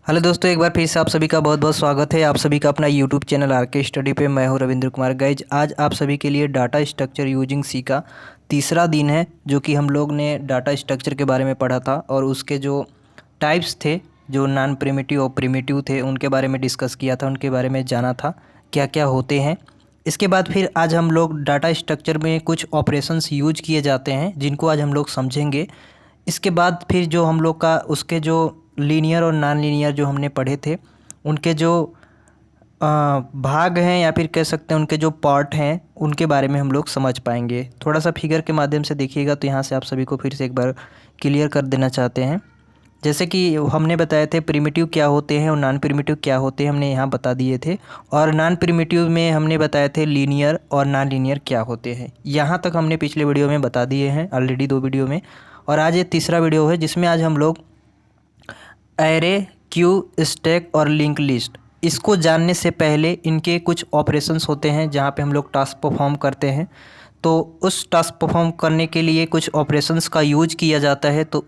Hello दोस्तों, एक बार फिर से आप सभी का बहुत बहुत स्वागत है। आप सभी का अपना यूट्यूब चैनल आरके स्टडी पे। मैं हूं रविंद्र कुमार। गाइज, आज आप सभी के लिए डाटा स्ट्रक्चर यूजिंग सी का तीसरा दिन है, जो कि हम लोग ने डाटा स्ट्रक्चर के बारे में पढ़ा था और उसके जो टाइप्स थे, जो नॉन प्रिमिटिव और प्रिमिटिव थे, उनके बारे में डिस्कस किया था, उनके बारे में जाना था क्या क्या होते हैं। इसके बाद फिर आज हम लोग डाटा स्ट्रक्चर में कुछ ऑपरेशंस यूज किए जाते हैं, जिनको आज हम लोग समझेंगे। इसके बाद फिर जो हम लोग का उसके जो लीनियर और नॉन लीनियर जो हमने पढ़े थे, उनके जो भाग हैं या फिर कह सकते हैं उनके जो पार्ट हैं, उनके बारे में हम लोग समझ पाएंगे। थोड़ा सा फिगर के माध्यम से देखिएगा तो यहाँ से आप सभी को फिर से एक बार क्लियर कर देना चाहते हैं। जैसे कि हमने बताए थे प्रिमिटिव क्या होते हैं और नॉन प्रिमिटिव क्या होते हैं, हमने यहाँ बता दिए थे। और नॉन प्रिमिटिव में हमने बताए थे लीनियर और नॉन लीनियर क्या होते हैं। यहाँ तक हमने पिछले वीडियो में बता दिए हैं ऑलरेडी, 2 वीडियो में। और आज ये तीसरा वीडियो है, जिसमें आज हम लोग एरे, क्यू, स्टैक और लिंक लिस्ट, इसको जानने से पहले इनके कुछ ऑपरेशंस होते हैं जहाँ पे हम लोग टास्क परफॉर्म करते हैं। तो उस टास्क परफॉर्म करने के लिए कुछ ऑपरेशंस का यूज किया जाता है, तो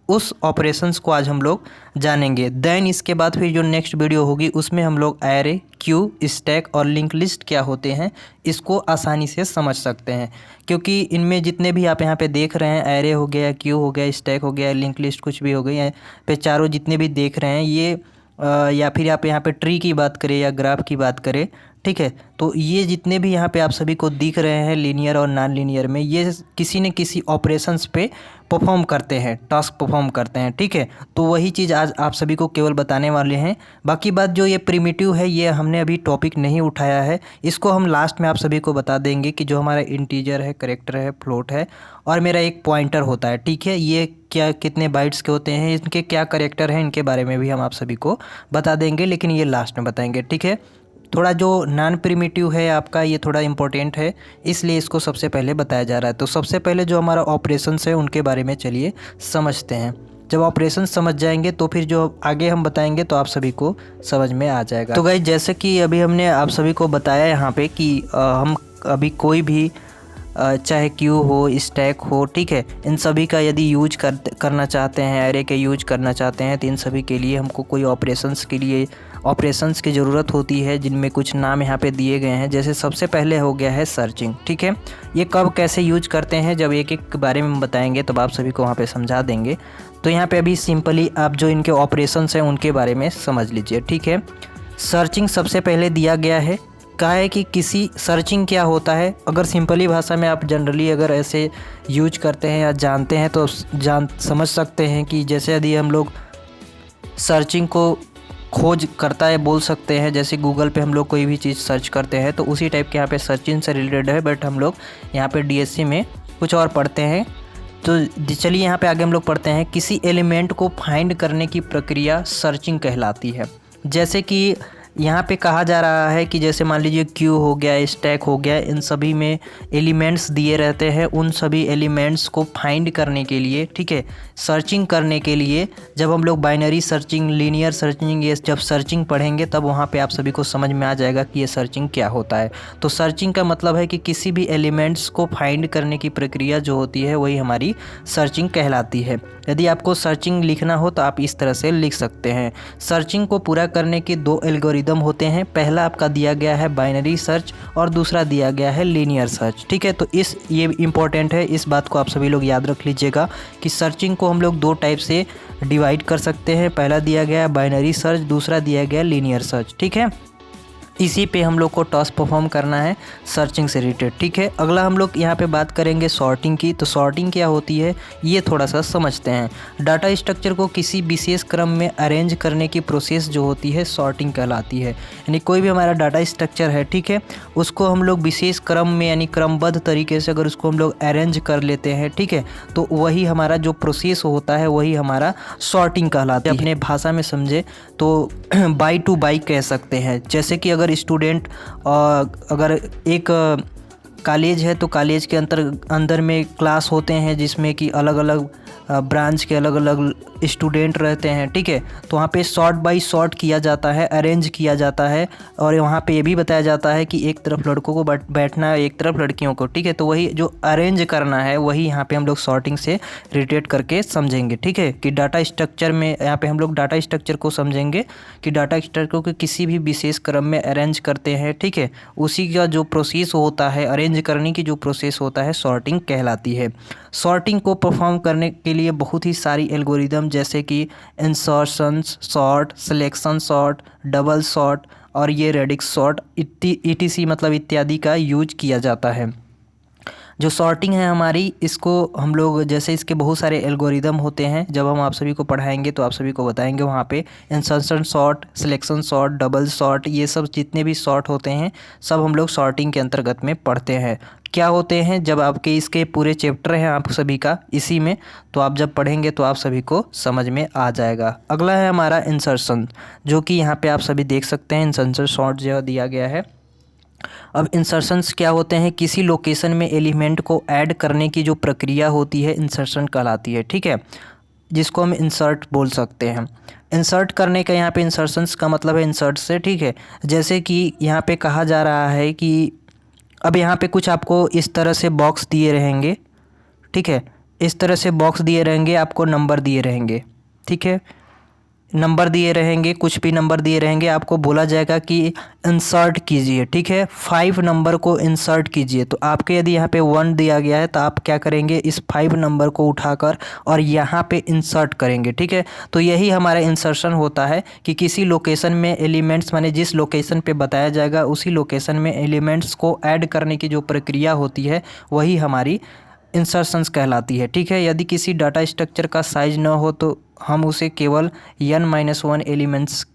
उस ऑपरेशंस को आज हम लोग जानेंगे। देन इसके बाद फिर जो नेक्स्ट वीडियो होगी उसमें हम लोग एरे, क्यू, स्टैक और लिंक लिस्ट क्या होते हैं इसको आसानी से समझ सकते हैं। क्योंकि इनमें जितने भी आप यहाँ पे देख रहे हैं, एरे हो गया, क्यू हो गया, स्टैक हो गया, लिंक लिस्ट कुछ भी हो गई है पे, चारों जितने भी देख रहे हैं ये या फिर आप यहाँ पे ट्री की बात करें या ग्राफ की बात करें, ठीक है, तो ये जितने भी यहाँ पे आप सभी को दिख रहे हैं लीनियर और नॉन लीनियर में, ये किसी न किसी ऑपरेशंस पे परफॉर्म करते हैं, टास्क परफॉर्म करते हैं, ठीक है। तो वही चीज़ आज आप सभी को केवल बताने वाले हैं। बाकी बात जो ये प्रिमिटिव है, ये हमने अभी टॉपिक नहीं उठाया है, इसको हम लास्ट में आप सभी को बता देंगे कि जो हमारा इंटीजर है, कैरेक्टर है, फ्लोट है और मेरा एक पॉइंटर होता है, ठीक है, ये क्या कितने बाइट्स के होते हैं, इनके क्या कैरेक्टर हैं, इनके बारे में भी हम आप सभी को बता देंगे, लेकिन ये लास्ट में बताएंगे, ठीक है। थोड़ा जो नॉन प्रिमिटिव है आपका, ये थोड़ा इंपॉर्टेंट है, इसलिए इसको सबसे पहले बताया जा रहा है। तो सबसे पहले जो हमारा ऑपरेशंस है उनके बारे में चलिए समझते हैं। जब ऑपरेशन समझ जाएंगे तो फिर जो आगे हम बताएंगे तो आप सभी को समझ में आ जाएगा। तो गाइस, जैसे कि अभी हमने आप सभी को बताया यहाँ पे कि हम अभी कोई भी चाहे क्यू हो, स्टैक हो, ठीक है, इन सभी का यदि यूज करना चाहते हैं, एरे के यूज करना चाहते हैं, तो इन सभी के लिए हमको कोई ऑपरेशंस की ज़रूरत होती है, जिनमें कुछ नाम यहाँ पे दिए गए हैं। जैसे सबसे पहले हो गया है सर्चिंग, ठीक है। ये कब कैसे यूज करते हैं, जब एक एक के बारे में बताएंगे तब आप सभी को वहाँ पे समझा देंगे। तो यहाँ पे अभी सिंपली आप जो इनके ऑपरेशंस हैं उनके बारे में समझ लीजिए, ठीक है। सर्चिंग सबसे पहले दिया गया है। कहा है कि किसी सर्चिंग क्या होता है, अगर सिंपली भाषा में आप जनरली अगर ऐसे यूज करते हैं या जानते हैं तो समझ सकते हैं कि जैसे यदि हम लोग सर्चिंग को खोज करता है बोल सकते हैं, जैसे गूगल पे हम लोग कोई भी चीज़ सर्च करते हैं, तो उसी टाइप के यहाँ पे सर्चिंग से रिलेटेड है। बट हम लोग यहाँ पे डीएससी में कुछ और पढ़ते हैं। तो चलिए यहाँ पे आगे हम लोग पढ़ते हैं। किसी एलिमेंट को फाइंड करने की प्रक्रिया सर्चिंग कहलाती है। जैसे कि यहाँ पे कहा जा रहा है कि जैसे मान लीजिए क्यू हो गया, स्टैक हो गया, इन सभी में एलिमेंट्स दिए रहते हैं। उन सभी एलिमेंट्स को फाइंड करने के लिए, ठीक है, सर्चिंग करने के लिए, जब हम लोग बाइनरी सर्चिंग, लीनियर सर्चिंग, ये जब सर्चिंग पढ़ेंगे तब वहाँ पे आप सभी को समझ में आ जाएगा कि ये सर्चिंग क्या होता है। तो सर्चिंग का मतलब है कि किसी भी एलिमेंट्स को फाइंड करने की प्रक्रिया जो होती है वही हमारी सर्चिंग कहलाती है। यदि आपको सर्चिंग लिखना हो तो आप इस तरह से लिख सकते हैं। सर्चिंग को पूरा करने के 2 एल्गोरिदम होते हैं। पहला आपका दिया गया है बाइनरी सर्च और दूसरा दिया गया है लीनियर सर्च, ठीक है। तो ये इम्पोर्टेंट है, इस बात को आप सभी लोग याद रख लीजिएगा कि सर्चिंग को हम लोग 2 टाइप से डिवाइड कर सकते हैं। पहला दिया गया है बाइनरी सर्च, दूसरा दिया गया है लीनियर सर्च, ठीक है। इसी पे हम लोग को टास्क परफॉर्म करना है सर्चिंग से रिलेटेड, ठीक है। अगला हम लोग यहाँ पे बात करेंगे सॉर्टिंग की। तो सॉर्टिंग क्या होती है ये थोड़ा सा समझते हैं। डाटा स्ट्रक्चर को किसी विशेष क्रम में अरेंज करने की प्रोसेस जो होती है सॉर्टिंग कहलाती है। यानी कोई भी हमारा डाटा स्ट्रक्चर है, ठीक है, उसको हम लोग विशेष क्रम में यानी क्रमबद्ध तरीके से अगर उसको हम लोग अरेंज कर लेते हैं, ठीक है, तो वही हमारा जो प्रोसेस होता है वही हमारा सॉर्टिंग कहलाता है। अपने भाषा में समझे तो बाई टू बाई कह सकते हैं। जैसे कि अगर स्टूडेंट अगर एक कॉलेज है तो कॉलेज के अंदर में क्लास होते हैं जिसमें कि अलग अलग ब्रांच के अलग अलग स्टूडेंट रहते हैं, ठीक है। तो वहाँ पे सॉर्ट बाय सॉर्ट किया जाता है, अरेंज किया जाता है, और वहाँ पे ये भी बताया जाता है कि एक तरफ लड़कों को बैठना है, एक तरफ लड़कियों को, ठीक है। तो वही जो अरेंज करना है वही यहाँ पे हम लोग सॉर्टिंग से रिलेटेड करके समझेंगे, ठीक है। कि डाटा स्ट्रक्चर में यहाँ पे हम लोग डाटा स्ट्रक्चर को समझेंगे कि डाटा स्ट्रक्चर को किसी भी विशेष क्रम में अरेंज करते हैं, ठीक है। उसी का जो प्रोसेस होता है, अरेंज करने की जो प्रोसेस होता है, सॉर्टिंग कहलाती है। सॉर्टिंग को परफॉर्म करने के लिए बहुत ही सारी एल्गोरिदम जैसे कि insertion sort, selection sort, double sort और ये रेडिक्स सॉर्ट ईटीसी मतलब इत्यादि का यूज किया जाता है। जो सॉर्टिंग है हमारी, इसको हम लोग जैसे इसके बहुत सारे एल्गोरिदम होते हैं, जब हम आप सभी को पढ़ाएंगे तो आप सभी को बताएंगे वहाँ पे insertion sort, selection sort, double sort, ये सब जितने भी सॉर्ट होते हैं सब हम लोग सॉर्टिंग के अंतर्गत में पढ़ते हैं। क्या होते हैं, जब आपके इसके पूरे चैप्टर हैं आप सभी का इसी में, तो आप जब पढ़ेंगे तो आप सभी को समझ में आ जाएगा। अगला है हमारा इंसर्शन, जो कि यहाँ पे आप सभी देख सकते हैं इंसर्शन सॉर्ट जो दिया गया है। अब इंसर्शंस क्या होते हैं, किसी लोकेशन में एलिमेंट को ऐड करने की जो प्रक्रिया होती है इंसर्शन कहलाती है, ठीक है, जिसको हम इंसर्ट बोल सकते हैं। इंसर्ट करने का यहाँ पे इंसर्शंस का मतलब है इंसर्ट से, ठीक है। जैसे कि यहाँ पे कहा जा रहा है कि अब यहाँ पे कुछ आपको इस तरह से बॉक्स दिए रहेंगे, ठीक है, इस तरह से बॉक्स दिए रहेंगे, आपको नंबर दिए रहेंगे, ठीक है, नंबर दिए रहेंगे, कुछ भी नंबर दिए रहेंगे, आपको बोला जाएगा कि इंसर्ट कीजिए, ठीक है, 5 नंबर को इंसर्ट कीजिए। तो आपके यदि यहाँ पे 1 दिया गया है तो आप क्या करेंगे, इस 5 नंबर को उठाकर और यहाँ पे इंसर्ट करेंगे, ठीक है। तो यही हमारा इंसर्शन होता है कि किसी लोकेशन में एलिमेंट्स, माने जिस लोकेशन पे बताया जाएगा उसी लोकेशन में एलिमेंट्स को ऐड करने की जो प्रक्रिया होती है वही हमारी इंसर्शंस कहलाती है, ठीक है। यदि किसी डाटा स्ट्रक्चर का साइज न हो तो हम उसे केवल n-1 एलिमेंट्स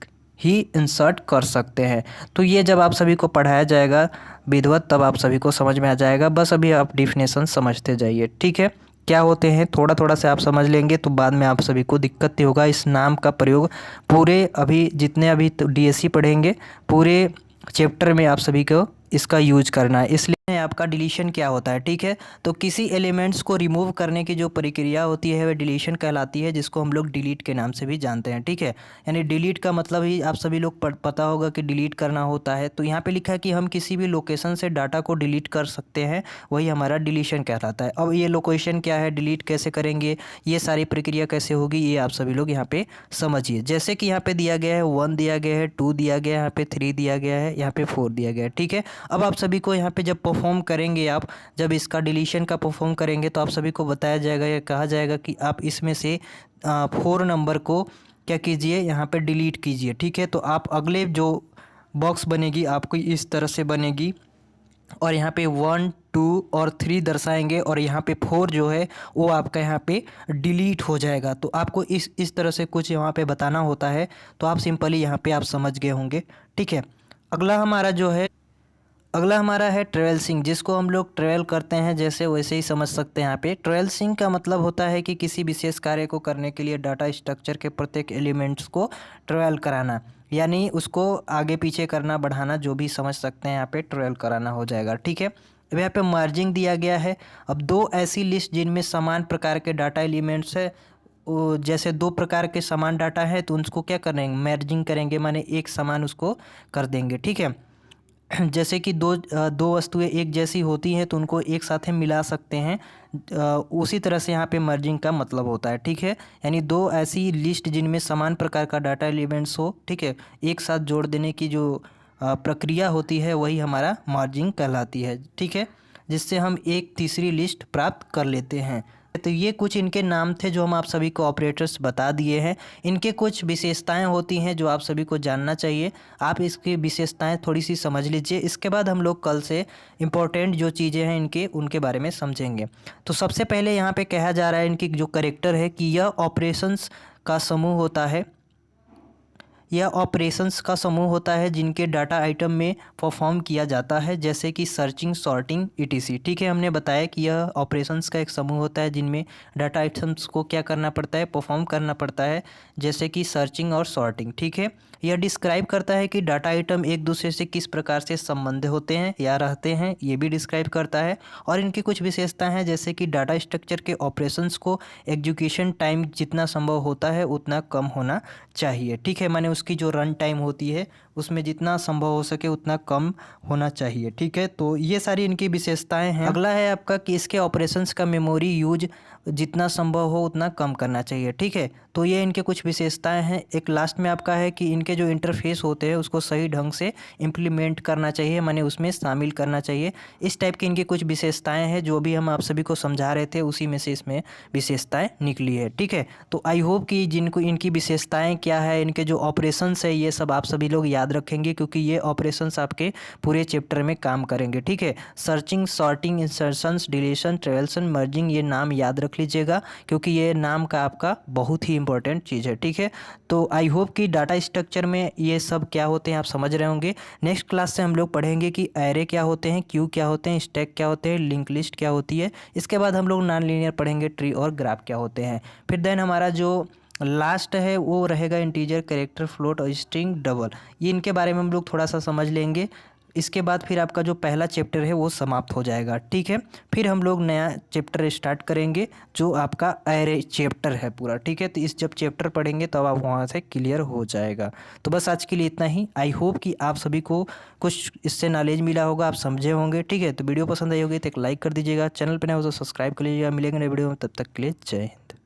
ही इंसर्ट कर सकते हैं। तो ये जब आप सभी को पढ़ाया जाएगा विधिवत तब आप सभी को समझ में आ जाएगा। बस अभी आप डिफिनेशन समझते जाइए, ठीक है। क्या होते हैं थोड़ा थोड़ा से आप समझ लेंगे तो बाद में आप सभी को दिक्कत नहीं होगा। इस नाम का प्रयोग पूरे अभी जितने अभी तो डीएससी पढ़ेंगे पूरे चैप्टर में आप सभी को इसका यूज करना है। इसलिए आपका डिलीशन क्या होता है, ठीक है। तो किसी एलिमेंट्स को रिमूव करने की जो प्रक्रिया होती है वह डिलीशन कहलाती है, जिसको हम लोग डिलीट के नाम से भी जानते हैं, ठीक है। यानी डिलीट का मतलब ही आप सभी लोग पता होगा कि डिलीट करना होता है। तो यहाँ पे लिखा है कि हम किसी भी लोकेशन से डाटा को डिलीट कर सकते हैं, वही हमारा डिलीशन कहलाता है। अब ये लोकेशन क्या है, डिलीट कैसे करेंगे, ये सारी प्रक्रिया कैसे होगी, ये आप सभी लोग यहाँ पे समझिए। जैसे कि यहाँ पे दिया गया है 1 दिया गया है, 2 दिया गया है, यहाँ पे 3 दिया गया है, यहाँ पे 4 दिया गया है, ठीक है। अब आप सभी को यहाँ पे जब परफॉर्म करेंगे, आप जब इसका डिलीशन का परफॉर्म करेंगे तो आप सभी को बताया जाएगा या कहा जाएगा कि आप इसमें से 4 नंबर को क्या कीजिए, यहाँ पे डिलीट कीजिए, ठीक है। तो आप अगले जो बॉक्स बनेगी आपको इस तरह से बनेगी और यहाँ पे 1, 2 और 3 दर्शाएंगे और यहाँ पे 4 जो है वो आपका यहाँ पे डिलीट हो जाएगा। तो आपको इस तरह से कुछ यहाँ पे बताना होता है, तो आप सिंपली यहाँ पे आप समझ गए होंगे, ठीक है। अगला हमारा है ट्रेवल्सिंग, जिसको हम लोग ट्रेवल करते हैं जैसे वैसे ही समझ सकते हैं। यहाँ पे ट्रेवल्सिंग का मतलब होता है कि किसी विशेष कार्य को करने के लिए डाटा स्ट्रक्चर के प्रत्येक एलिमेंट्स को ट्रेवल कराना, यानी उसको आगे पीछे करना, बढ़ाना, जो भी समझ सकते हैं यहाँ पे ट्रेवल कराना हो जाएगा, ठीक है। अब यहाँ पे मर्जिंग दिया गया है। अब 2 ऐसी लिस्ट जिनमें समान प्रकार के डाटा एलिमेंट्स है, जैसे 2 प्रकार के समान डाटा है तो उसको क्या करेंगे, मर्जिंग करेंगे, माने एक समान उसको कर देंगे, ठीक है। जैसे कि दो वस्तुएं एक जैसी होती हैं तो उनको एक साथ में मिला सकते हैं, उसी तरह से यहाँ पे मर्जिंग का मतलब होता है, ठीक है। यानी 2 ऐसी लिस्ट जिनमें समान प्रकार का डाटा एलिमेंट्स हो, ठीक है, एक साथ जोड़ देने की जो प्रक्रिया होती है वही हमारा मर्जिंग कहलाती है, ठीक है, जिससे हम एक तीसरी लिस्ट प्राप्त कर लेते हैं। तो ये कुछ इनके नाम थे जो हम आप सभी को ऑपरेटर्स बता दिए हैं। इनके कुछ विशेषताएं होती हैं जो आप सभी को जानना चाहिए, आप इसकी विशेषताएं थोड़ी सी समझ लीजिए। इसके बाद हम लोग कल से इम्पोर्टेंट जो चीज़ें हैं उनके बारे में समझेंगे। तो सबसे पहले यहाँ पे कहा जा रहा है इनकी जो कैरेक्टर है कि यह ऑपरेशंस का समूह होता है, यह ऑपरेशंस का समूह होता है जिनके डाटा आइटम में परफॉर्म किया जाता है, जैसे कि सर्चिंग, सॉर्टिंग, ईटीसी। ठीक है, हमने बताया कि यह ऑपरेशंस का एक समूह होता है जिनमें डाटा आइटम्स को क्या करना पड़ता है, परफॉर्म करना पड़ता है, जैसे कि सर्चिंग और सॉर्टिंग। ठीक है, यह डिस्क्राइब करता है कि डाटा आइटम एक दूसरे से किस प्रकार से संबंध होते हैं या रहते हैं, ये भी डिस्क्राइब करता है। और इनकी कुछ विशेषताएं हैं, जैसे कि डाटा स्ट्रक्चर के ऑपरेशंस को एग्जीक्यूशन टाइम जितना संभव होता है उतना कम होना चाहिए। ठीक है, माने उसकी जो रन टाइम होती है उसमें जितना संभव हो सके उतना कम होना चाहिए। ठीक है, तो ये सारी इनकी विशेषताएं हैं। अगला है आपका कि इसके ऑपरेशंस का मेमोरी यूज जितना संभव हो उतना कम करना चाहिए। ठीक है, तो ये इनके कुछ विशेषताएं हैं। एक लास्ट में आपका है कि इनके जो इंटरफेस होते हैं उसको सही ढंग से इम्प्लीमेंट करना चाहिए, माने उसमें शामिल करना चाहिए। इस टाइप की इनकी कुछ विशेषताएं हैं, जो भी हम आप सभी को समझा रहे थे उसी में से इसमें विशेषताएं निकली है। ठीक है, तो आई होप कि जिनको इनकी विशेषताएं क्या है, इनके जो ऑपरेशंस है, ये सब आप सभी लोग याद रखेंगे, क्योंकि ये ऑपरेशंस आपके पूरे चैप्टर में काम करेंगे। ठीक है, searching, sorting, insertions, deletion, ट्रेवल्सन, merging, ये नाम याद रख लीजिएगा, क्योंकि ये नाम का आपका बहुत ही इंपॉर्टेंट चीज़ है। ठीक है, तो आई होप कि डाटा स्ट्रक्चर में ये सब क्या होते हैं आप समझ रहे होंगे। नेक्स्ट क्लास से हम लोग पढ़ेंगे कि एरे क्या होते हैं, क्यू क्या होते हैं, स्टैक क्या होते हैं, लिंक लिस्ट क्या होती है। इसके बाद हम लोग नॉन लीनियर पढ़ेंगे, ट्री और ग्राफ क्या होते हैं। फिर देन हमारा जो लास्ट है वो रहेगा इंटीजर, कैरेक्टर, फ्लोट और स्ट्रिंग, डबल। ये इनके बारे में हम लोग थोड़ा सा समझ लेंगे। इसके बाद फिर आपका जो पहला चैप्टर है वो समाप्त हो जाएगा। ठीक है, फिर हम लोग नया चैप्टर स्टार्ट करेंगे जो आपका एरे चैप्टर है पूरा। ठीक है, तो इस जब चैप्टर पढ़ेंगे तब आप वहाँ से क्लियर हो जाएगा। तो बस आज के लिए इतना ही। आई होप कि आप सभी को कुछ इससे नॉलेज मिला होगा, आप समझे होंगे। ठीक है, तो वीडियो पसंद आई होगी तो एक लाइक कर दीजिएगा, चैनल पर नए हो तो सब्सक्राइब कर लीजिएगा। मिलेंगे नए वीडियो में, तब तक के लिए जय हिंद।